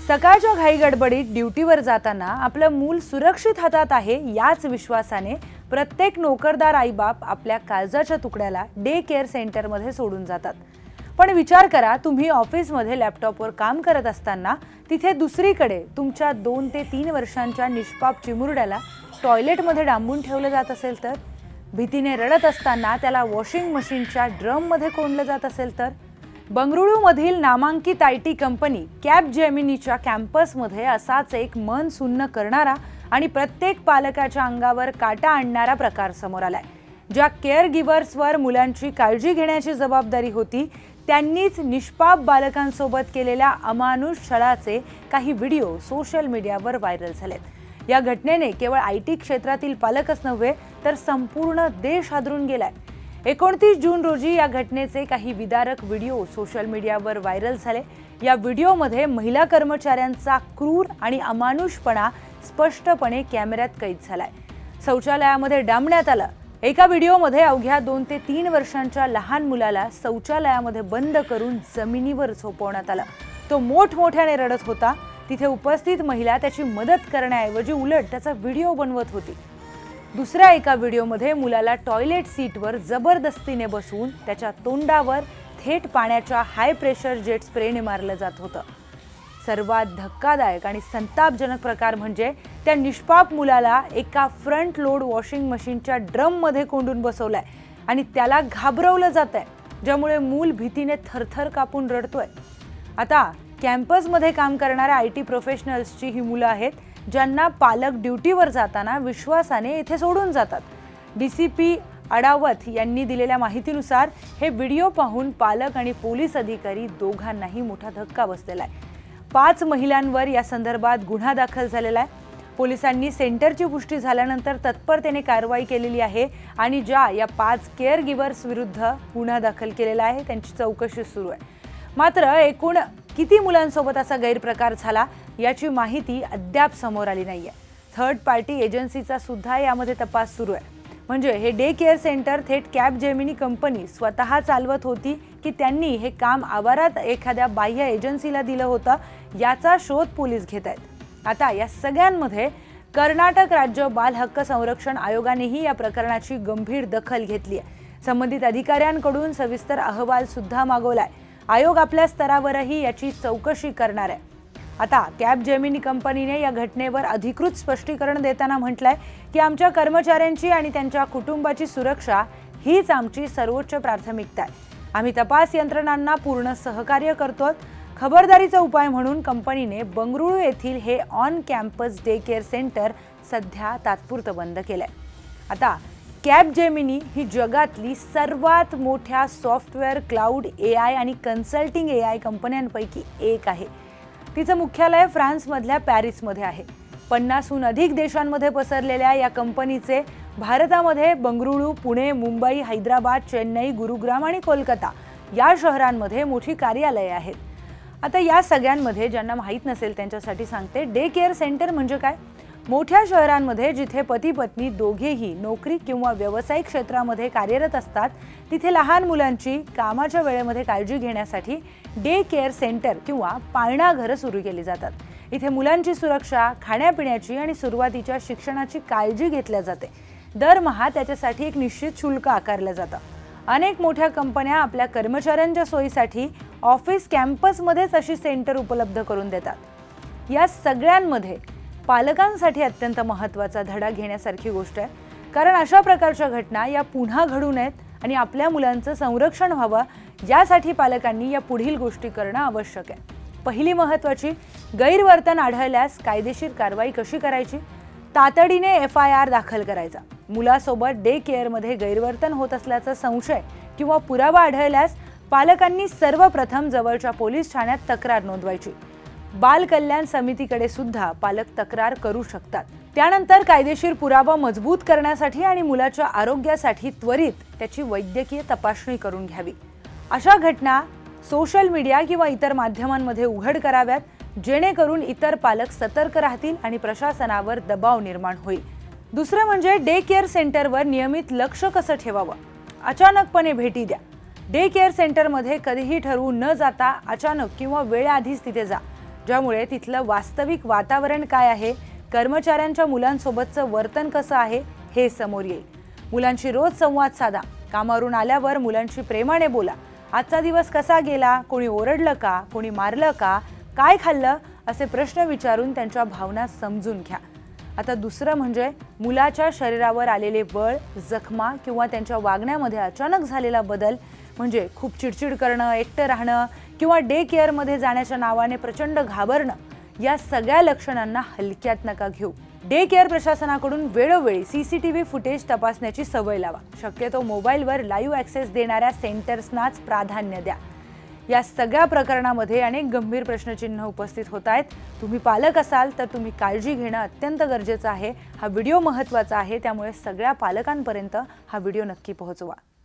सकाळच्या घाईगडबडीत ड्युटीवर जाताना आपलं मूल सुरक्षित हातात आहे याच विश्वासाने प्रत्येक नोकरदार आईबाप आपल्या काळजाच्या तुकड्याला डे केअर सेंटरमध्ये सोडून जातात. पण विचार करा, तुम्ही ऑफिसमध्ये लॅपटॉपवर काम करत असताना तिथे दुसरीकडे तुमच्या 2 ते 3 वर्षांच्या निष्पाप चिमुरड्याला टॉयलेटमध्ये डांबून ठेवलं जात असेल तर, भीतीने रडत असताना त्याला वॉशिंग मशीनच्या ड्रममध्ये कोंडलं जात असेल तर, बंगळुरूमधील नामांकित IT कंपनी कॅपजेमिनीच्या कॅम्पसमध्ये असाच एक मन सुन्न करणारा आणि प्रत्येक पालकाच्या अंगावर काटा आणणारा प्रकार समोर आलाय. ज्या केअर गिव्हर्सवर मुलांची काळजी घेण्याची जबाबदारी होती, त्यांनीच निष्पाप बालकांसोबत केलेल्या अमानुष छळाचे काही व्हिडिओ सोशल मीडियावर व्हायरल झालेत. या घटनेने केवळ IT क्षेत्रातील पालकच नव्हे तर संपूर्ण देश हादरून गेलाय. 29 जून रोजी या घटनेचे काही विदारक व्हिडिओ सोशल मीडियावर व्हायरल झाले. या व्हिडिओमध्ये महिला कर्मचाऱ्यांचा क्रूर आणि अमानुषपणा स्पष्टपणे कॅमेऱ्यात कैद झालाय. शौचालयामध्ये डांबण्यात आलं. एका व्हिडिओमध्ये अवघ्या 2 ते 3 वर्षांच्या लहान मुलाला शौचालयामध्ये बंद करून जमिनीवर झोपवण्यात आलं. तो मोठमोठ्याने रडत होता. तिथे उपस्थित महिला त्याची मदत करण्याऐवजी उलट त्याचा व्हिडिओ बनवत होती. दुसऱ्या एका व्हिडिओमध्ये मुलाला टॉयलेट सीटवर जबरदस्तीने बसवून त्याच्या तोंडावर थेट पाण्याच्या हाय प्रेशर जेट स्प्रेने मारलं जात होतं. सर्वात धक्कादायक आणि संतापजनक प्रकार म्हणजे त्या निष्पाप मुलाला एका फ्रंट लोड वॉशिंग मशीनच्या ड्रममध्ये कोंडून बसवलाय आणि त्याला घाबरवलं जात आहे, ज्यामुळे मूल भीतीने थरथर कापून रडतोय. आता कॅम्पसमध्ये काम करणाऱ्या IT प्रोफेशनल्सची ही मुलं आहेत, ज्यांना पालक ड्युटीवर जाताना विश्वासाने इथे सोडून जातात. DCP अडावत यांनी दिलेल्या माहितीनुसार हे व्हिडिओ पाहून पालक आणि पोलीस अधिकारी दोघांनाही मोठा धक्का बसलेला आहे. 5 महिलांवर या संदर्भात गुन्हा दाखल झालेला आहे. पोलिसांनी सेंटरची पुष्टी झाल्यानंतर तत्परतेने कारवाई केलेली आहे आणि या 5 केअर गिव्हर्स विरुद्ध गुन्हा दाखल केलेला आहे, त्यांची चौकशी सुरू आहे. मात्र एकूण किती मुलांसोबत असा गैरप्रकार झाला याची माहिती अद्याप समोर आली नाहीये. थर्ड पार्टी एजन्सीचा सुद्धा यामध्ये तपास सुरू आहे. म्हणजे हे डे केअर सेंटर थेट कॅपजेमिनी कंपनी स्वतः चालवत होती की त्यांनी हे काम आवारात एखाद्या बाह्य एजन्सीला दिलं होतं, याचा शोध पोलीस घेत आहेत. आता या सगळ्यांमध्ये कर्नाटक राज्य बाल हक्क संरक्षण आयोगानेही या प्रकरणाची गंभीर दखल घेतली आहे. संबंधित अधिकाऱ्यांकडून सविस्तर अहवाल सुद्धा मागवलाय. आयोग आपल्या स्तरावरही याची चौकशी करणार आहे. आता कॅपजेमिनी कंपनीने या घटनेवर अधिकृत स्पष्टीकरण देताना म्हटलंय की आमच्या कर्मचाऱ्यांची आणि त्यांच्या कुटुंबाची सुरक्षा हीच आमची सर्वोच्च प्राथमिकता आहे. आम्ही तपास यंत्रणांना पूर्ण सहकार्य करतो. खबरदारीचा उपाय म्हणून कंपनीने बंगळुरू येथील हे on campus day care centre सध्या तात्पुरतं बंद केलंय. आता कॅपजेमिनी ही जगातली सर्वात मोठ्या सॉफ्टवेअर, क्लाउड, AI आणि कन्सल्टिंग AI कंपन्यांपैकी एक आहे. तिचं मुख्यालय फ्रान्समधल्या पॅरिसमध्ये आहे. 50हून अधिक देशांमध्ये पसरलेल्या या कंपनीचे भारतामध्ये बंगळुरू, पुणे, मुंबई, हैदराबाद, चेन्नई, गुरुग्राम आणि कोलकाता या शहरांमध्ये मोठी कार्यालये आहेत. आता या सगळ्यांमध्ये ज्यांना माहीत नसेल त्यांच्यासाठी सांगते, डे केअर सेंटर म्हणजे काय? मोठ्या शहरांमध्ये जिथे पती पत्नी दोघेही नोकरी किंवा व्यावसायिक क्षेत्रामध्ये कार्यरत असतात, तिथे लहान मुलांची कामाच्या वेळेमध्ये काळजी घेण्यासाठी डे केअर सेंटर किंवा पाळणा घरं सुरू केली जातात. इथे मुलांची सुरक्षा, खाण्यापिण्याची आणि सुरुवातीच्या शिक्षणाची काळजी घेतल्या जाते. दरमहा त्याच्यासाठी एक निश्चित शुल्क आकारलं जातं. अनेक मोठ्या कंपन्या आपल्या कर्मचाऱ्यांच्या सोयीसाठी ऑफिस कॅम्पसमध्येच अशी सेंटर उपलब्ध करून देतात. या सगळ्यांमध्ये पालकांसाठी अत्यंत महत्त्वाचा धडा घेण्यासारखी गोष्ट आहे, कारण अशा प्रकारच्या घटना या पुन्हा घडू नयेत आणि आपल्या मुलांचं संरक्षण व्हावं यासाठी पालकांनी या पुढील गोष्टी करणं आवश्यक आहे. पहिली महत्त्वाची, गैरवर्तन आढळल्यास कायदेशीर कारवाई कशी करायची? तातडीने FIR दाखल करायचा. मुलासोबत डे केअरमध्ये गैरवर्तन होत असल्याचा संशय किंवा पुरावा आढळल्यास पालकांनी सर्वप्रथम जवळच्या पोलीस ठाण्यात तक्रार नोंदवायची. बाल कल्याण समितीकडे सुद्धा पालक तक्रार करू शकतात. त्यानंतर कायदेशीर पुरावा मजबूत करण्यासाठी आणि मुलाच्या आरोग्यासाठी त्वरित त्याची वैद्यकीय तपासणी करून घ्यावी. अशा घटना सोशल मीडिया किंवा इतर माध्यमांमध्ये उघड कराव्यात, जेणेकरून इतर पालक सतर्क राहतील आणि प्रशासनावर दबाव निर्माण होईल. दुसरं म्हणजे डे केअर सेंटरवर नियमित लक्ष कसं ठेवावं? अचानकपणे भेटी द्या. डे केअर सेंटरमध्ये कधीही ठरवून न जाता अचानक किंवा वेळेआधीच तिथे जा. ज्यामुळे तिथलं वास्तविक वातावरण काय आहे, कर्मचाऱ्यांच्या मुलांसोबतचं वर्तन कसं आहे हे समोर येईल. मुलांशी रोज संवाद साधा. कामावरून आल्यावर मुलांशी प्रेमाने बोला. आजचा दिवस कसा गेला, कोणी ओरडलं का, कोणी मारलं का, काय खाल्लं, असे प्रश्न विचारून त्यांच्या भावना समजून घ्या. आता दुसरं म्हणजे मुलाच्या शरीरावर आलेले बळ, जखमा किंवा त्यांच्या वागण्यामध्ये अचानक झालेला बदल, म्हणजे खूप चिडचिड करणं, एकटं राहणं किंवा डे केअरमध्ये जाण्याच्या नावाने प्रचंड घाबरणं, या सगळ्या लक्षणांना हलक्यात नका घेऊ. डे केअर प्रशासनाकडून वेळोवेळी CCTV फुटेज तपासण्याची सवय लावा. शक्यतो मोबाईलवर लाईव्ह ॲक्सेस देणाऱ्या सेंटर्सनाच प्राधान्य द्या. या सगळ्या प्रकरणामध्ये अनेक गंभीर प्रश्नचिन्ह उपस्थित होत आहेत. तुम्ही पालक असाल तर तुम्ही काळजी घेणं अत्यंत गरजेचं आहे. हा व्हिडिओ महत्त्वाचा आहे, त्यामुळे सगळ्या पालकांपर्यंत हा व्हिडिओ नक्की पोहोचवा.